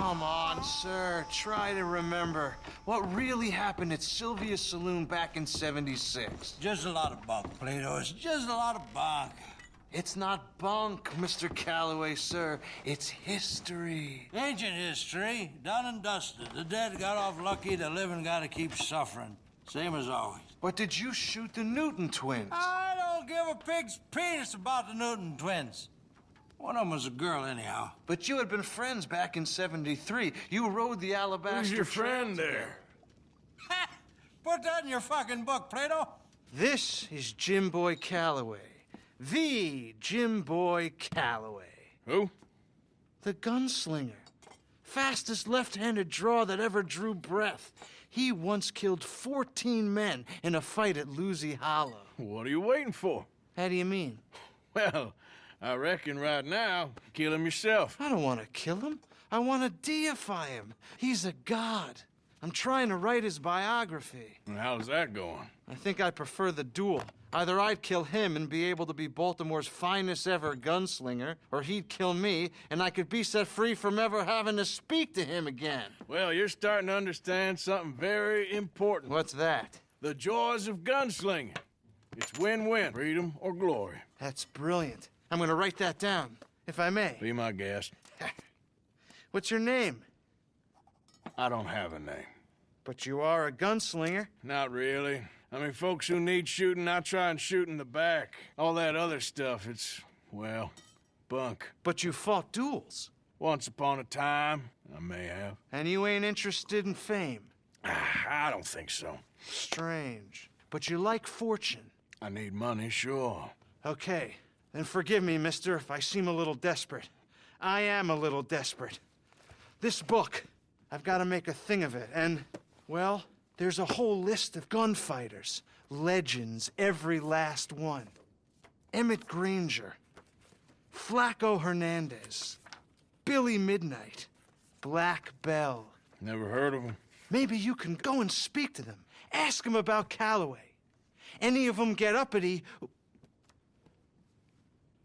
Come on, sir. Try to remember. What really happened at Sylvia's Saloon back in '76? Just a lot of bunk, Plato. It's just a lot of bunk. It's not bunk, Mr. Calloway, sir. It's history. Ancient history, done and dusted. The dead got off lucky, the living gotta keep suffering. Same as always. But did you shoot the Newton twins? I don't give a pig's penis about the Newton twins. One of them was a girl, anyhow. But you had been friends back in '73. You rode the Alabaster. Who's your friend there? Ha! Put that in your fucking book, Plato. This is Jim Boy Calloway. The Jim Boy Calloway. Who? The gunslinger. Fastest left-handed draw that ever drew breath. He once killed 14 men in a fight at Lucy Hollow. What are you waiting for? How do you mean? Well, I reckon right now, kill him yourself. I don't want to kill him. I want to deify him. He's a god. I'm trying to write his biography. And how's that going? I think I prefer the duel. Either I'd kill him and be able to be Baltimore's finest ever gunslinger, or he'd kill me and I could be set free from ever having to speak to him again. Well, you're starting to understand something very important. What's that? The joys of gunslinging. It's win-win, freedom or glory. That's brilliant. I'm gonna write that down, if I may. Be my guest. What's your name? I don't have a name. But you are a gunslinger. Not really. I mean, folks who need shooting, I try and shoot in the back. All that other stuff, it's, well, bunk. But you fought duels. Once upon a time, I may have. And you ain't interested in fame. I don't think so. Strange. But you like fortune. I need money, sure. Okay. Then forgive me, mister, if I seem a little desperate. I am a little desperate. This book, I've got to make a thing of it, and, well, there's a whole list of gunfighters. Legends, every last one. Emmett Granger, Flaco Hernandez, Billy Midnight, Black Bell. Never heard of him. Maybe you can go and speak to them. Ask them about Calloway. Any of them get uppity,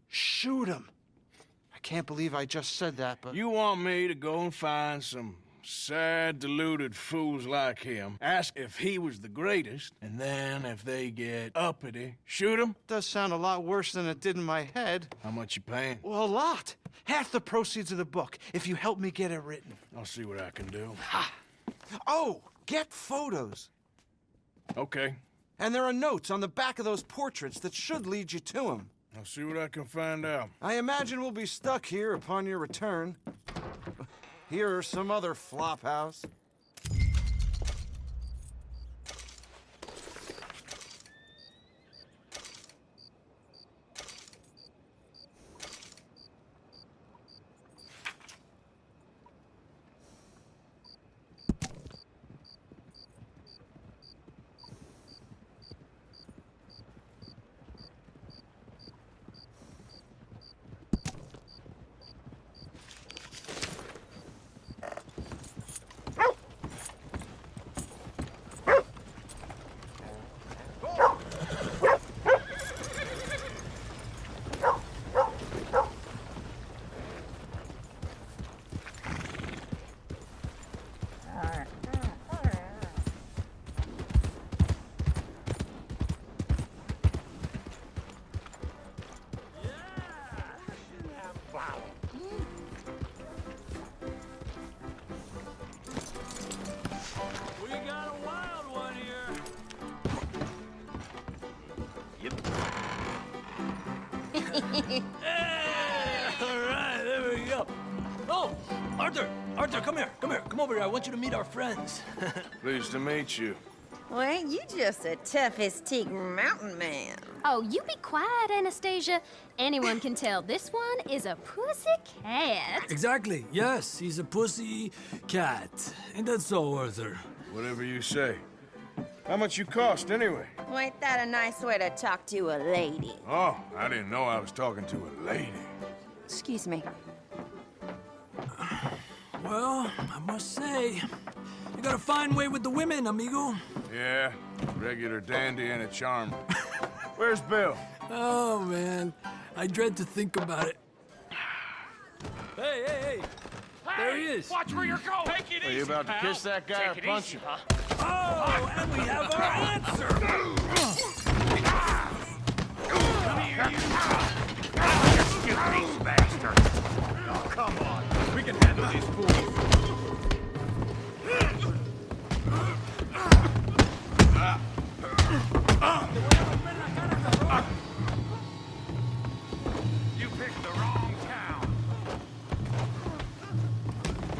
shoot them. I can't believe I just said that, but... You want me to go and find some sad, deluded fools like him, ask if he was the greatest, and then if they get uppity, shoot him? Does sound a lot worse than it did in my head. How much you paying? Well, a lot. Half the proceeds of the book, if you help me get it written. I'll see what I can do. Ha! Oh, get photos. Okay. And there are notes on the back of those portraits that should lead you to him. I'll see what I can find out. I imagine we'll be stuck here upon your return. Here or some other flophouse. All right, there we go. Oh, Arthur, come here, come over here. I want you to meet our friends. Pleased to meet you. Well, ain't you just a tough-as-teak mountain man? Oh, you be quiet, Anastasia. Anyone can tell this one is a pussy cat. Exactly, yes, he's a pussy cat. Ain't that so, Arthur? Whatever you say. How much you cost, anyway? Well, ain't that a nice way to talk to a lady? Oh, I didn't know I was talking to a lady. Excuse me. Well, I must say, you got a fine way with the women, amigo. Yeah, regular dandy and a charmer. Where's Bill? Oh, man, I dread to think about it. Hey! There he is. Watch where you're going. Take it Are you about to kiss that guy or punch him? Oh, and we have our answer. Come here, you face bastard. Oh, come on. We can handle these fools. You picked the wrong town.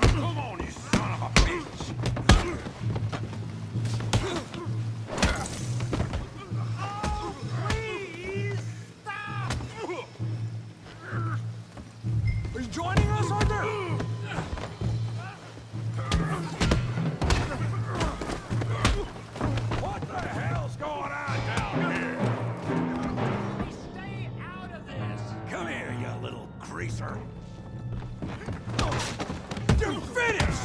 Come on, you son of a bitch. Oh, please stop. Are you joining us, Arthur? What the hell's going on down here? Stay out of this. Come here, you little greaser. You're finished!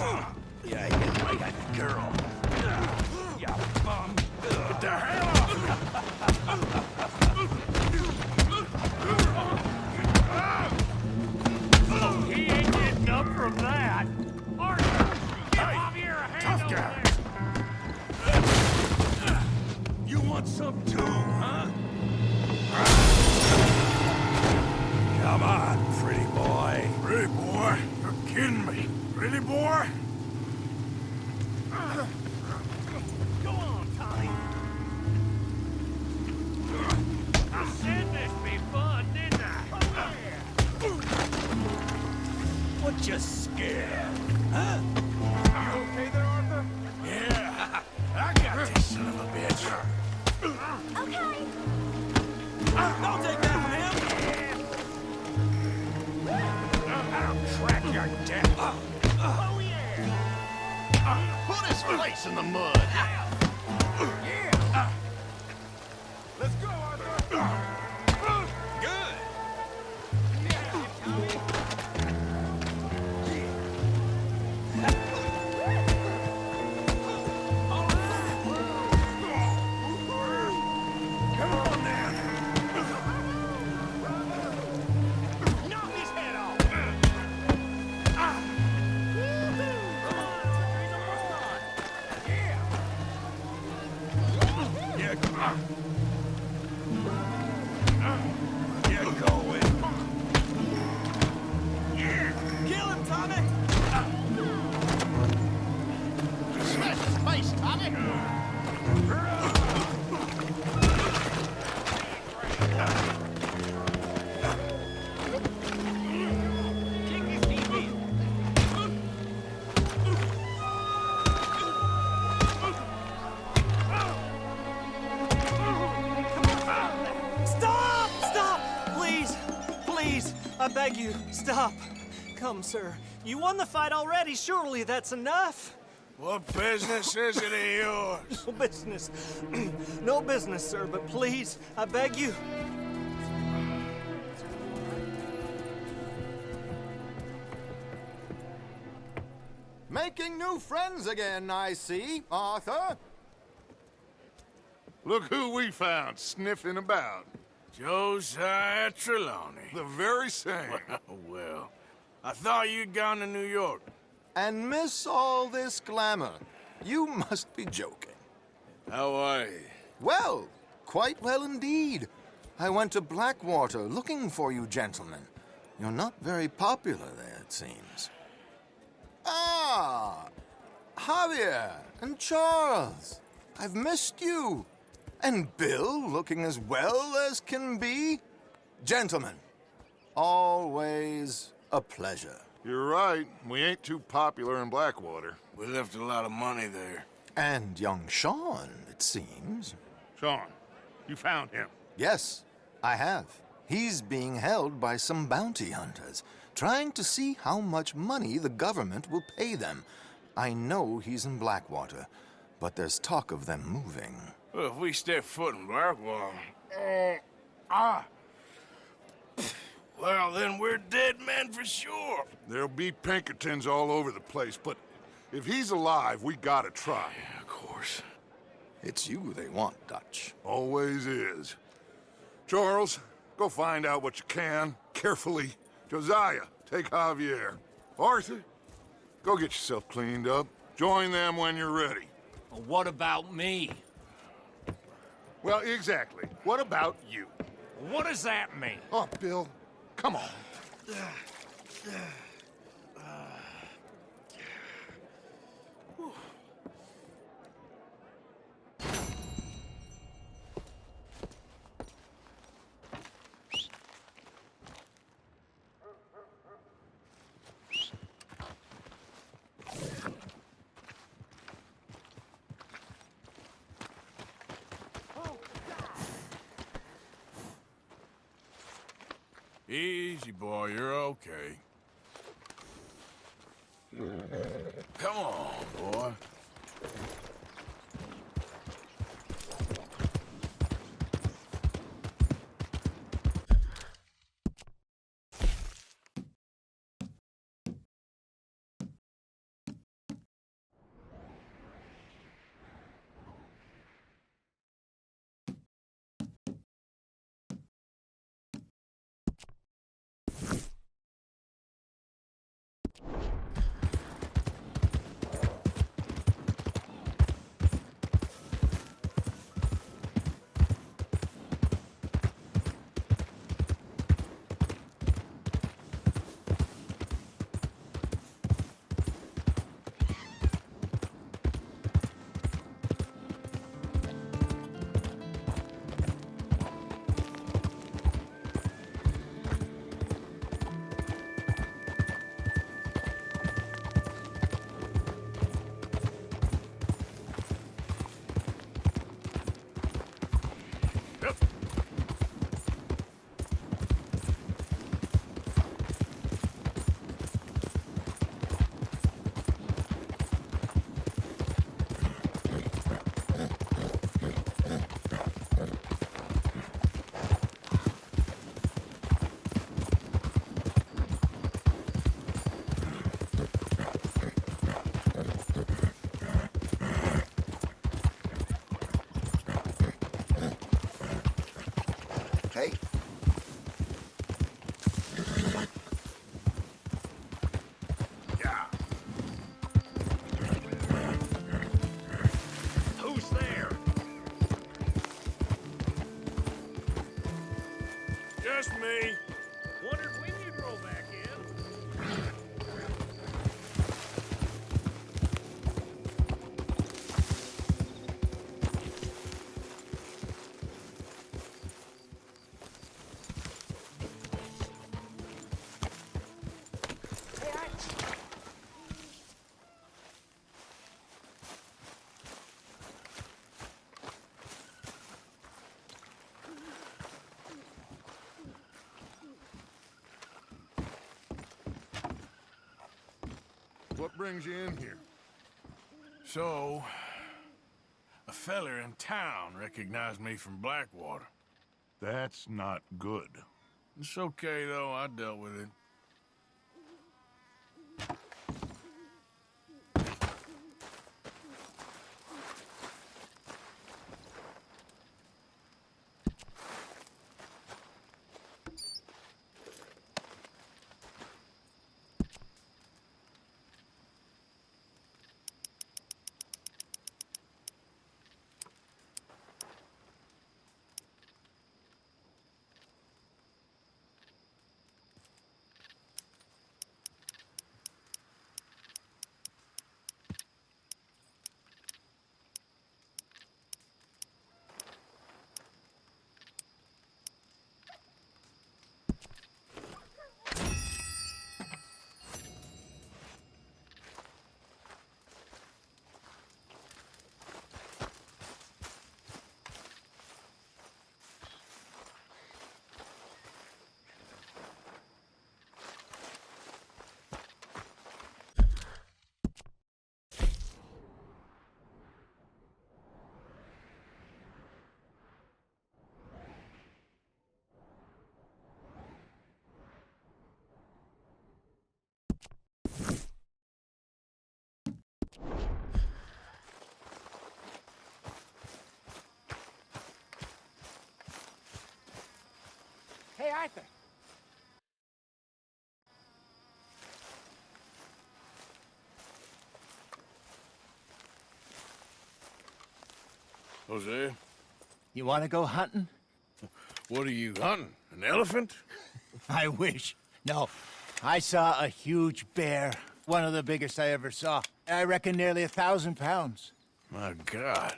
Yeah, you like a girl. You bum. Get the hell off! Oh, he ain't getting up from that. Arthur, give Javier a hand over there. You want some too, huh? Come on, pretty boy. Pretty boy? You're kidding me. Pretty boy? Go on, Tommy. I said this be fun, didn't I? What you scared? Huh? You okay there, Arthur? Yeah. I got this son of a bitch. Okay. Don't take that from him. I'll crack your deck. Oh, yeah. Put his face in the mud. Yeah. Let's go, Arthur. Good. Come on now. Knock his head off. Yeah, come on. Get going. Yeah. Kill him, Tommy! Smash his face, Tommy. Stop! Stop! Please! Please! I beg you, stop! Come, sir. You won the fight already. Surely that's enough. What business is it of yours? No business. No business, sir, but please, I beg you. Making new friends again, I see, Arthur. Look who we found sniffing about. Josiah Trelawney. The very same. Well, I thought you'd gone to New York. And miss all this glamour. You must be joking. How are you? Well, quite well indeed. I went to Blackwater looking for you gentlemen. You're not very popular there, it seems. Ah, Javier and Charles. I've missed you. And Bill looking as well as can be. Gentlemen, always a pleasure. You're right. We ain't too popular in Blackwater. We left a lot of money there. And young Sean, it seems. Sean, you found him. Yes, I have. He's being held by some bounty hunters, trying to see how much money the government will pay them. I know he's in Blackwater, but there's talk of them moving. Well, if we step foot in Blackwater... Well, then we're dead men for sure. There'll be Pinkertons all over the place, but if he's alive, we gotta try. Yeah, of course. It's you they want, Dutch. Always is. Charles, go find out what you can, carefully. Josiah, take Javier. Arthur, Go get yourself cleaned up. Join them when you're ready. Well, what about me? Well, exactly. What about you? What does that mean? Oh, Bill, come on. Easy, boy, you're okay. Come on, boy. Hey, Yeah. Who's there? Just me. Wondered when you'd roll back in. What brings you in here? So, a feller in town recognized me from Blackwater. That's not good. It's okay, though. I dealt with it. Hey, Arthur. Jose, You want to go hunting? what are you hunting? An elephant? I wish. No. I saw a huge bear. One of the biggest I ever saw. I reckon nearly 1,000 pounds. My God.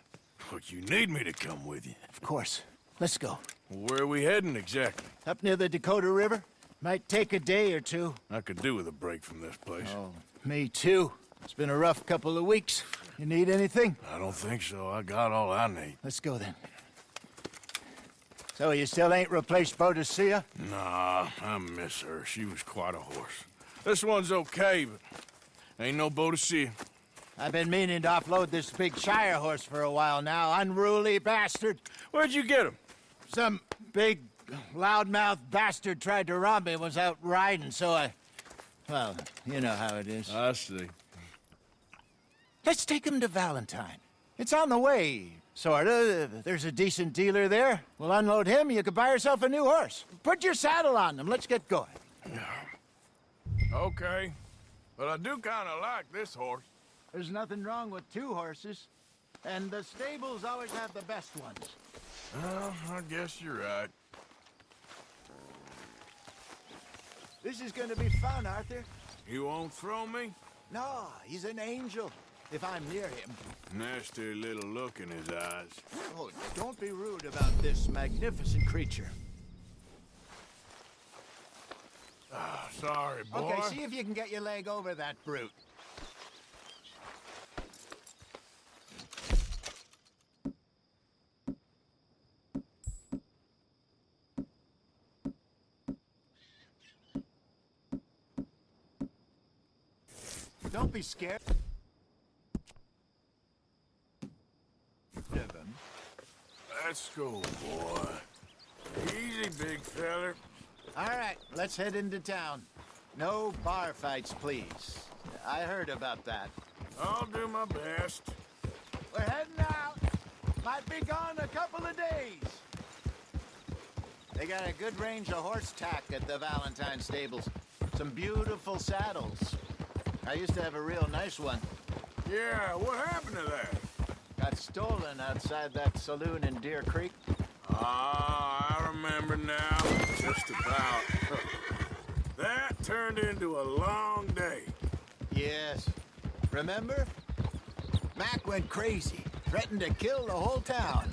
But you need me to come with you. Of course. Let's go. Where are we heading exactly? Up near the Dakota River. Might take a day or two. I could do with a break from this place. Oh, me too. It's been a rough couple of weeks. You need anything? I don't think so. I got all I need. Let's go then. So you still ain't replaced Boadicea? Nah, I miss her. She was quite a horse. This one's okay, but ain't no Boadicea. I've been meaning to offload this big Shire horse for a while now. Unruly bastard. Where'd you get him? Some big, loudmouth bastard tried to rob me and was out riding, so I... Well, you know how it is. I see. Let's take him to Valentine. It's on the way, sorta. There's a decent dealer there. We'll unload him, you could buy yourself a new horse. Put your saddle on him, let's get going. Okay. But I do kind of like this horse. There's nothing wrong with two horses. And the stables always have the best ones. Well, I guess you're right. This is gonna be fun, Arthur. You won't throw me? No, he's an angel. If I'm near him. Nasty little look in his eyes. Oh, don't be rude about this magnificent creature. Ah, sorry, boy. Okay, see if you can get your leg over that brute. Don't be scared. Let's go, boy. Easy, big feller. All right, let's head into town. No bar fights, please. I heard about that. I'll do my best. We're heading out. Might be gone a couple of days. They got a good range of horse tack at the Valentine stables. Some beautiful saddles. I used to have a real nice one. Yeah, what happened to that? Got stolen outside that saloon in Deer Creek. Ah, I remember now. Just about. That turned into a long day. Yes. Remember? Mac went crazy, threatened to kill the whole town.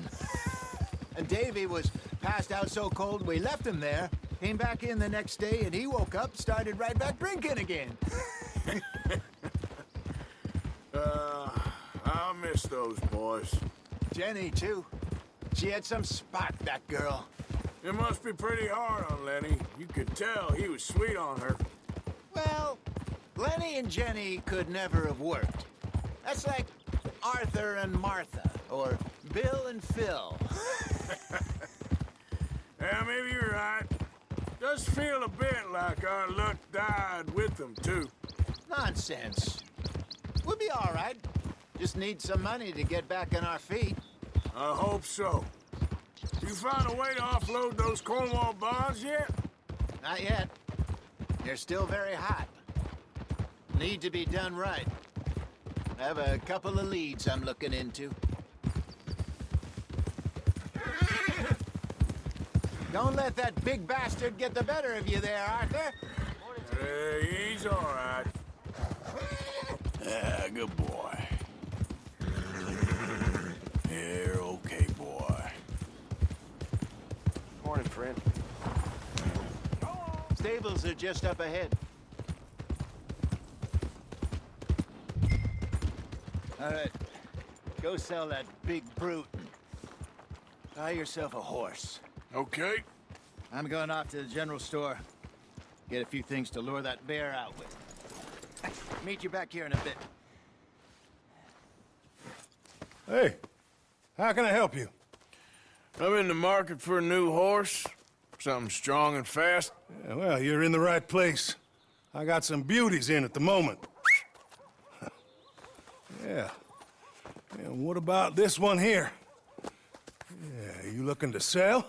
And Davy was passed out so cold we left him there, came back in the next day, and he woke up, started right back drinking again. I'll miss those boys. Jenny, too. She had some spot, that girl. It must be pretty hard on Lenny. You could tell he was sweet on her. Well, Lenny and Jenny could never have worked. That's like Arthur and Martha, or Bill and Phil. Yeah, maybe you're right. Does feel a bit like our luck died with them, too. Nonsense. We'll be all right. Just need some money to get back on our feet. I hope so. You found a way to offload those Cornwall bonds yet? Not yet. They're still very hot. Need to be done right. I have a couple of leads I'm looking into. Don't let that big bastard get the better of you there, Arthur. He's all right. Yeah, good boy. You're okay, boy. Morning, friend. Stables are just up ahead. All right. Go sell that big brute. Buy yourself a horse. Okay. I'm going off to the general store. Get a few things to lure that bear out with. Meet you back here in a bit. Hey, how can I help you? I'm in the market for a new horse. Something strong and fast. Yeah, well, you're in the right place. I got some beauties in at the moment. Yeah. And what about this one here? Yeah, you looking to sell?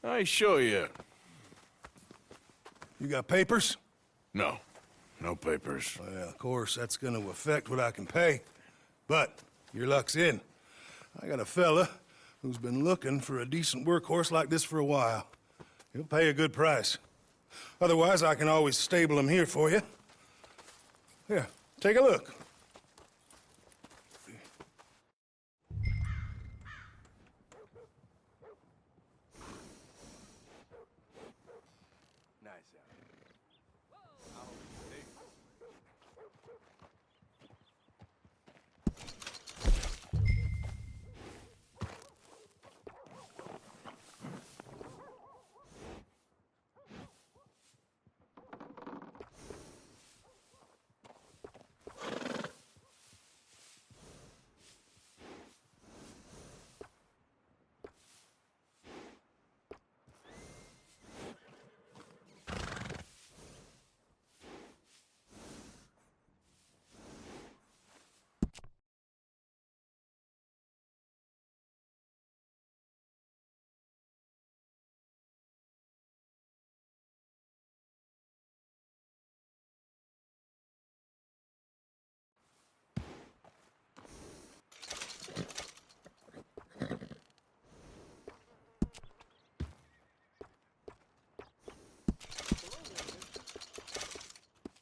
I ain't sure yet. You got papers? No. No papers. Well, of course, that's gonna affect what I can pay. But your luck's in. I got a fella who's been looking for a decent workhorse like this for a while. He'll pay a good price. Otherwise, I can always stable him here for you. Here, take a look.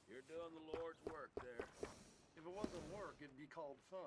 You're doing the Lord's work there. If it wasn't work, it'd be called fun.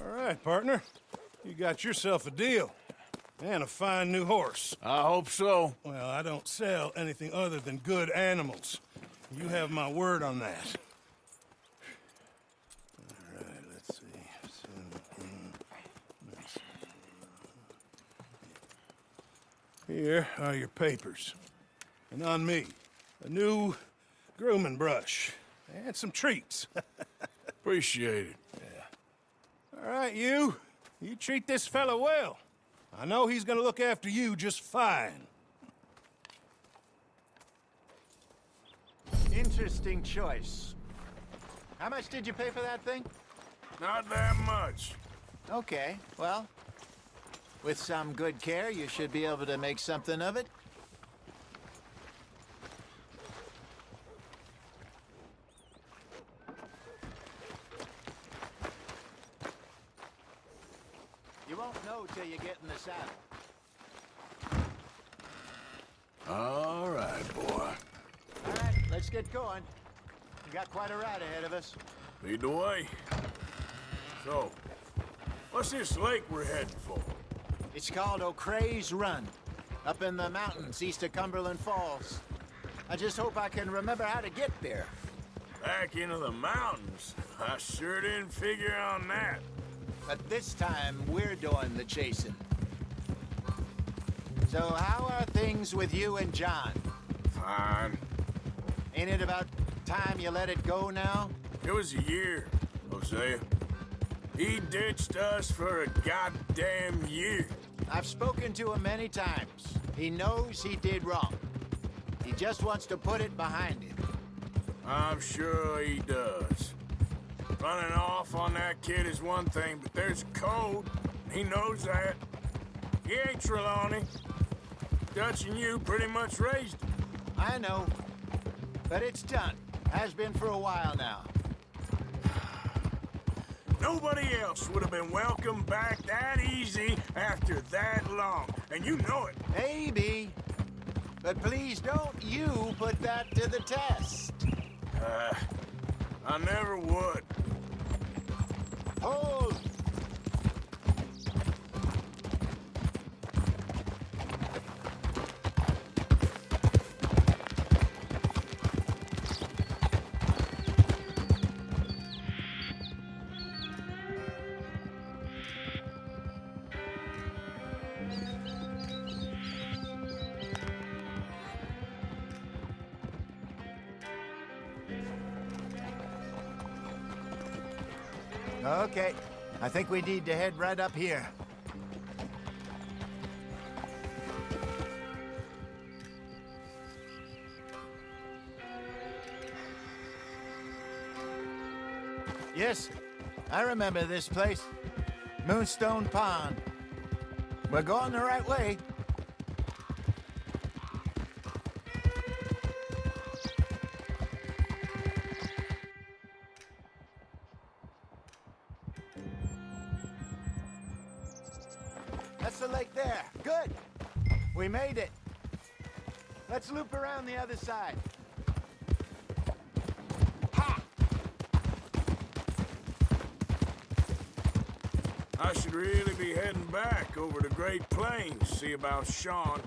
All right, partner. You got yourself a deal. And a fine new horse. I hope so. Well, I don't sell anything other than good animals. You have my word on that. All right, let's see. Here are your papers. And on me, a new grooming brush. And some treats. Appreciate it. All right, you. You treat this fella well. I know he's gonna look after you just fine. Interesting choice. How much did you pay for that thing? Not that much. Okay, well, with some good care, you should be able to make something of it. You won't know till you get in the saddle. All right, boy. All right, let's get going. We got quite a ride ahead of us. Lead the way. So, what's this lake we're heading for? It's called O'Creagh's Run, up in the mountains east of Cumberland Falls. I just hope I can remember how to get there. Back into the mountains? I sure didn't figure on that. But this time, we're doing the chasing. So how are things with you and John? Fine. Ain't it about time you let it go now? It was a year, Hosea. He ditched us for a goddamn year. I've spoken to him many times. He knows he did wrong. He just wants to put it behind him. I'm sure he does. Running off on that kid is one thing, but there's a code. He knows that. He ain't Trelawney. Dutch and you pretty much raised him. I know. But it's done. Has been for a while now. Nobody else would have been welcomed back that easy after that long. And you know it. Maybe. But please don't you put that to the test. I never would. Hold! Okay, I think we need to head right up here. Yes, I remember this place. Moonstone Pond. We're going the right way. That's the lake there. Good. We made it. Let's loop around the other side. Ha! I should really be heading back over the Great Plains, see about Sean.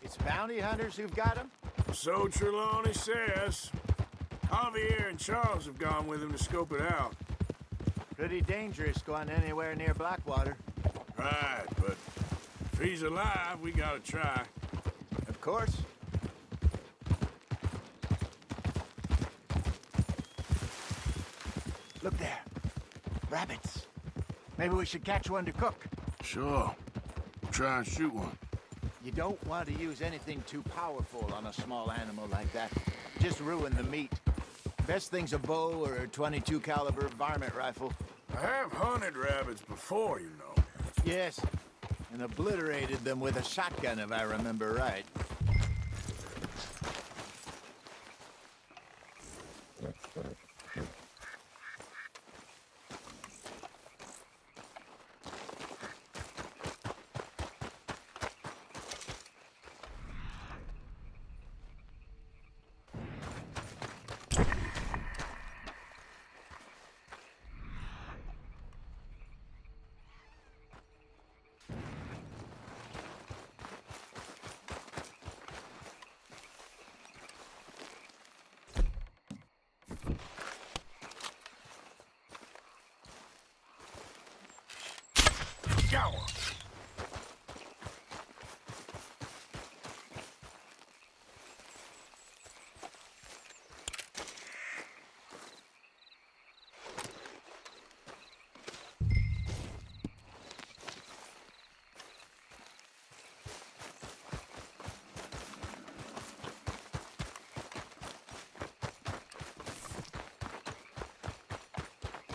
It's bounty hunters who've got him? So Trelawney says. Javier and Charles have gone with him to scope it out. Pretty dangerous going anywhere near Blackwater. Right, but if he's alive, we gotta try. Of course. Look there. Rabbits. Maybe we should catch one to cook. Sure. Try and shoot one. You don't want to use anything too powerful on a small animal like that. Just ruin the meat. Best thing's a bow or a .22 caliber varmint rifle. I have hunted rabbits before, you know. Yes, and obliterated them with a shotgun, if I remember right. Go!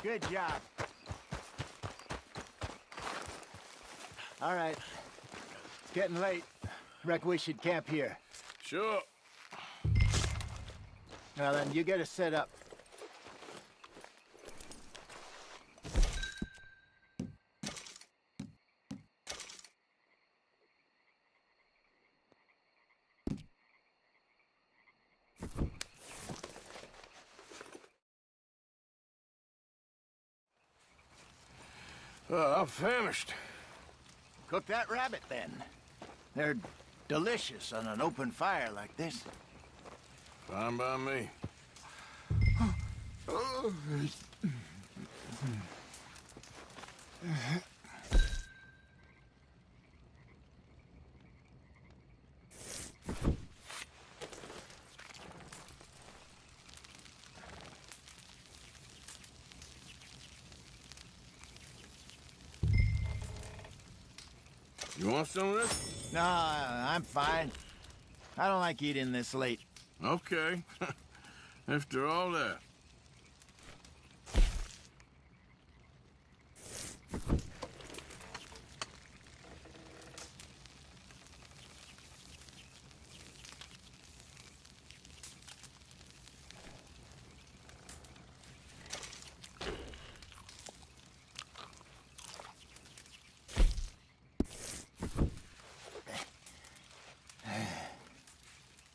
Good job. All right. It's getting late. Reckon we should camp here. Sure. Now then, you get us set up. I'm famished. Cook that rabbit, then. They're delicious on an open fire like this. Fine by me. You want some of this? No, I'm fine. I don't like eating this late. Okay. After all that.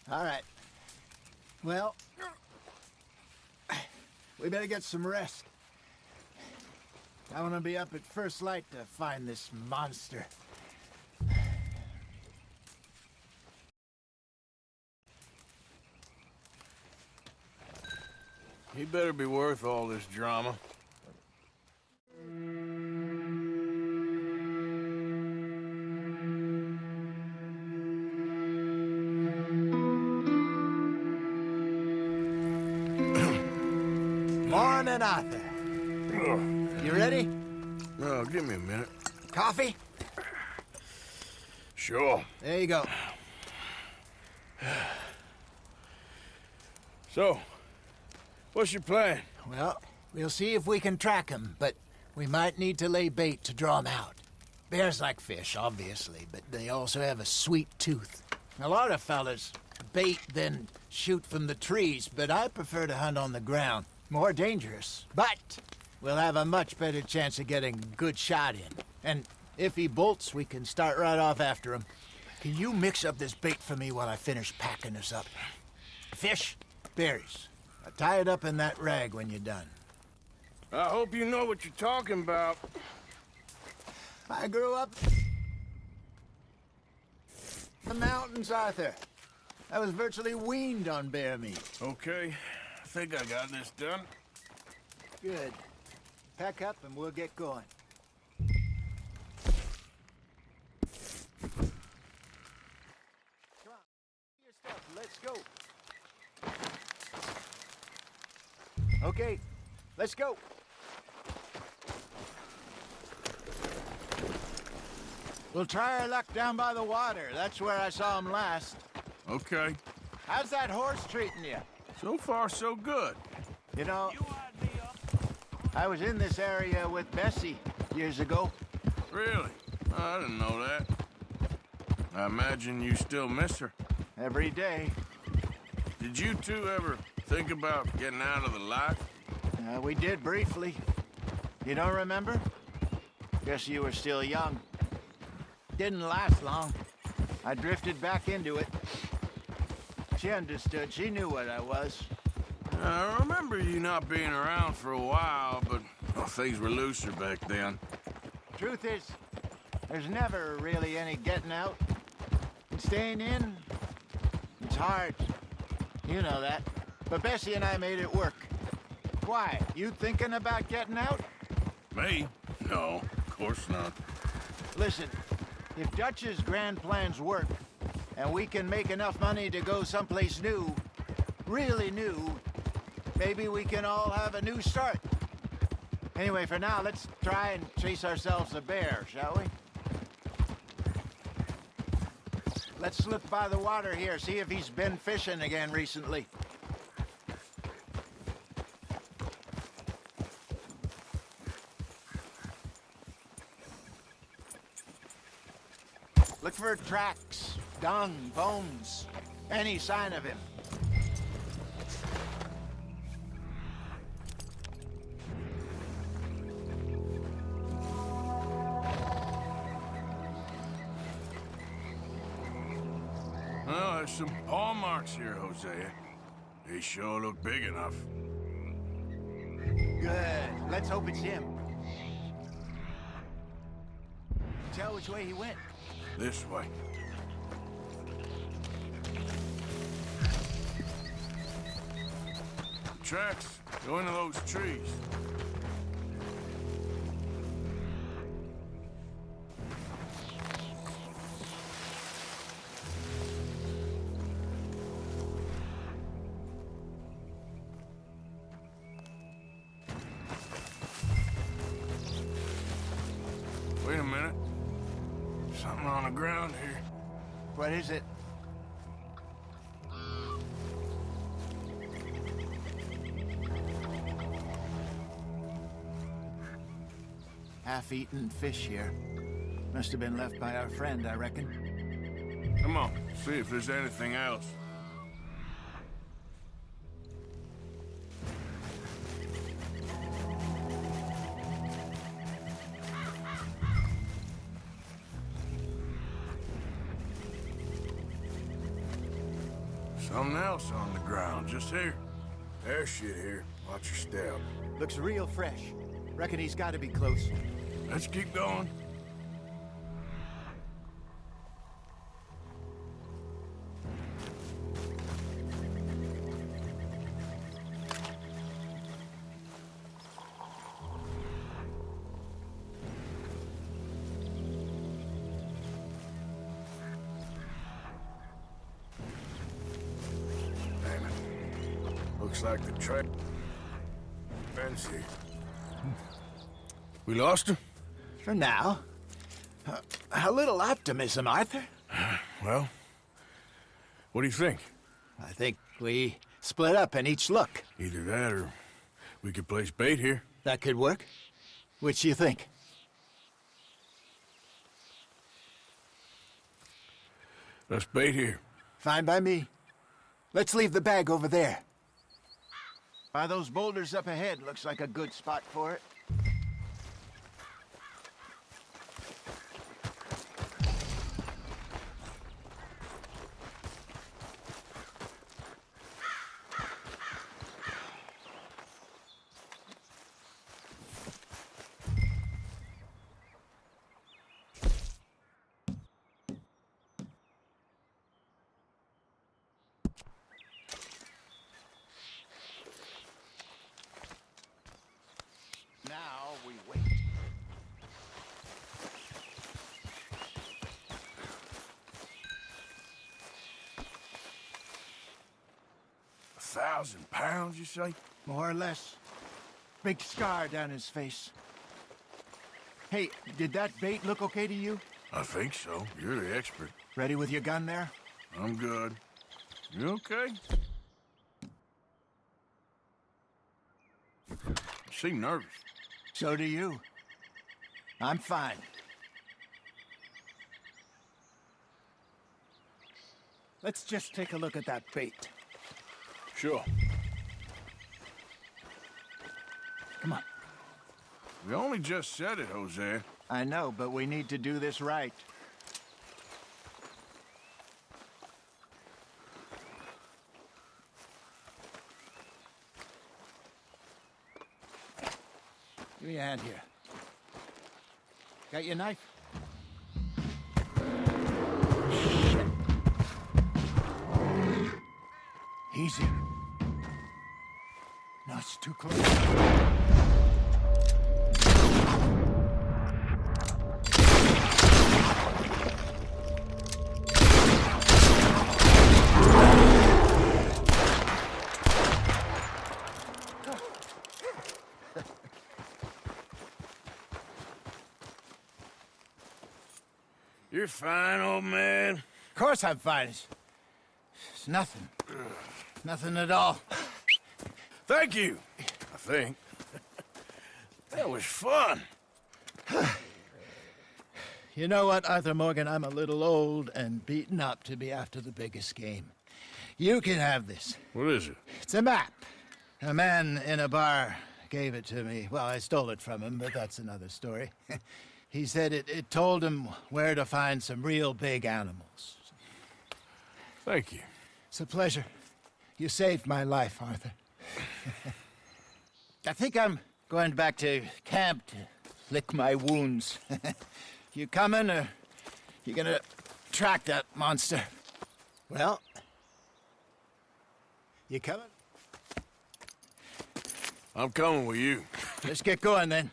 All right. Well, we better get some rest. I want to be up at first light to find this monster. He better be worth all this drama. Morning, Arthur. You ready? Oh, give me a minute. Coffee? Sure. There you go. So, what's your plan? Well, we'll see if we can track him, but we might need to lay bait to draw him out. Bears like fish, obviously, but they also have a sweet tooth. A lot of fellas bait, then shoot from the trees, but I prefer to hunt on the ground. More dangerous, but we'll have a much better chance of getting a good shot in. And if he bolts, we can start right off after him. Can you mix up this bait for me while I finish packing this up? Fish, berries. I'll tie it up in that rag when you're done. I hope you know what you're talking about. I grew up in the mountains, Arthur. I was virtually weaned on bear meat. Okay, I think I got this done. Good. Pack up and we'll get going. Come on, your stuff. Let's go. Okay, let's go. We'll try our luck down by the water. That's where I saw him last. Okay. How's that horse treating you? So far, so good. You know, I was in this area with Bessie years ago. Really? I didn't know that. I imagine you still miss her. Every day. Did you two ever think about getting out of the life? We did briefly. You don't remember? Guess you were still young. Didn't last long. I drifted back into it. She understood. She knew what I was. I remember you not being around for a while, but things were looser back then. Truth is, there's never really any getting out. And staying in, it's hard. You know that. But Bessie and I made it work. Why? You thinking about getting out? Me? No, of course not. Listen, if Dutch's grand plans work, and we can make enough money to go someplace new, really new, maybe we can all have a new start. Anyway, for now, let's try and chase ourselves a bear, shall we? Let's look by the water here, see if he's been fishing again recently. Look for tracks, dung, bones, any sign of him. Well, there's some paw marks here, Hosea. They sure look big enough. Good. Let's hope it's him. tell which way he went. This way. Tracks go into those trees. Wait a minute. Something on the ground here. What is it? Half-eaten fish here. Must have been left by our friend, I reckon. Come on, see if there's anything else. Something else on the ground, just here. There's shit here. Watch your step. Looks real fresh. Reckon he's got to be close. Let's keep going. Damn it. Looks like the track ends here. We lost her? For now. A little optimism, Arthur. Well, what do you think? I think we split up and each look. Either that or we could place bait here. That could work. Which you think? Let's bait here. Fine by me. Let's leave the bag over there. By those boulders up ahead, looks like a good spot for it. Now we wait. £1,000, you say? More or less. Big scar down his face. Hey, did that bait look okay to you? I think so. You're the expert. Ready with your gun there? I'm good. You okay? You seem nervous. So do you. I'm fine. Let's just take a look at that bait. Sure. Come on. We only just said it, Jose. I know, but we need to do this right. Give me a hand here. Got your knife? Shit. Easy. No, it's too close. You're fine, old man. Of course I'm fine. It's nothing. Nothing at all. Thank you, I think. That was fun. You know what, Arthur Morgan? I'm a little old and beaten up to be after the biggest game. You can have this. What is it? It's a map. A man in a bar gave it to me. Well, I stole it from him, but that's another story. He said it told him where to find some real big animals. Thank you. It's a pleasure. You saved my life, Arthur. I think I'm going back to camp to lick my wounds. You coming, or you gonna track that monster? Well, you coming? I'm coming with you. Let's get going then.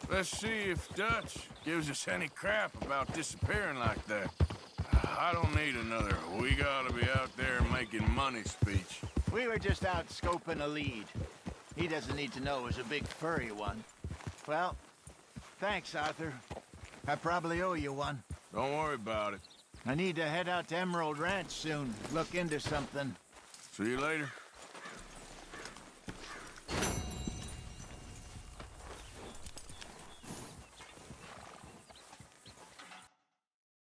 Let's see if Dutch gives us any crap about disappearing like that. I don't need another "we gotta be out there making money" speech. We were just out scoping a lead. He doesn't need to know it was a big furry one. Well, thanks, Arthur. I probably owe you one. Don't worry about it. I need to head out to Emerald Ranch soon. Look into something. See you later.